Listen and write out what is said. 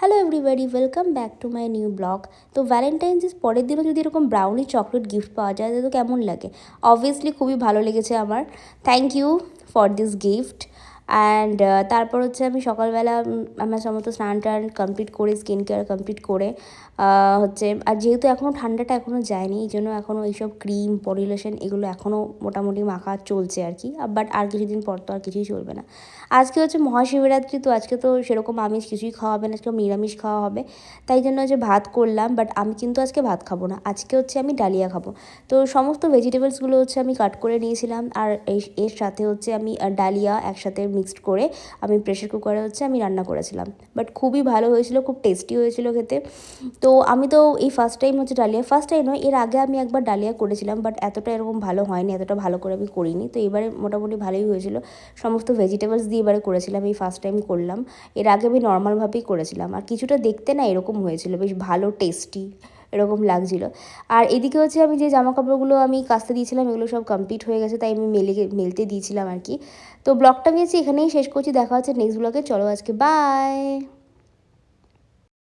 Hello everybody, welcome back to my new blog. তো Valentine's পরের দিনও যদি এরকম ব্রাউনি চকলেট গিফট পাওয়া যায় তো কেমন লাগে? অবভিয়াসলি খুবই ভালো লেগেছে আমার। Thank you for this gift. And তারপর হচ্ছে আমি সকালবেলা আমার সমস্ত স্নান টান কমপ্লিট করে, স্কিন কেয়ার কমপ্লিট করে হচ্ছে, আর যেহেতু এখনও ঠান্ডাটা এখনও যায়নি, এই জন্য এখনও এইসব ক্রিম, বডি লোশন এগুলো এখনও মোটামুটি মাখা চলছে আর কি। বাট আর কিছুদিন পর তো আর কিছুই চলবে না। আজকে হচ্ছে মহাশিবরাত্রি, তো আজকে তো সেরকম আমিষ কিছুই খাওয়া হবে না, আজকে নিরামিষ খাওয়া হবে। তাই জন্য হচ্ছে ভাত করলাম, বাট আমি কিন্তু আজকে ভাত খাবো না, আজকে হচ্ছে আমি ডালিয়া খাবো। তো সমস্ত ভেজিটেবলসগুলো হচ্ছে আমি কাট করে নিয়েছিলাম, আর এর সাথে হচ্ছে আমি ডালিয়া একসাথে মিক্সড করে আমি প্রেশার কুকারে হচ্ছে আমি রান্না করেছিলাম। বাট খুবই ভালো হয়েছিল, খুব টেস্টি হয়েছিল খেতে। তো আমি তো এই ফার্স্ট টাইম হচ্ছে ডালিয়া, ফার্স্ট টাইম নয়, এর আগে আমি একবার ডালিয়া করেছিলাম, বাট এতটা এরকম ভালো হয়নি, এতটা ভালো করে আমি করিনি। তো এবারে মোটামুটি ভালোই হয়েছিল, সমস্ত ভেজিটেবলস দিয়ে এবারে করেছিলাম, এই ফার্স্ট টাইম করলাম। এর আগে আমি নর্মালভাবেই করেছিলাম, আর কিছুটা দেখতে না এরকম হয়েছিল, বেশ ভালো টেস্টি এরকম লাগছিল। আর এদিকে হচ্ছে আমি যে জামা কাপড়গুলো আমি কাচতে দিয়েছিলাম এগুলো সব কমপ্লিট হয়ে গেছে, তাই আমি মেলতে দিয়েছিলাম আর কি। তো ব্লগটা আমি এখানেই শেষ করছি, দেখা হচ্ছে নেক্সট ব্লগে। চলো আজকে বাই।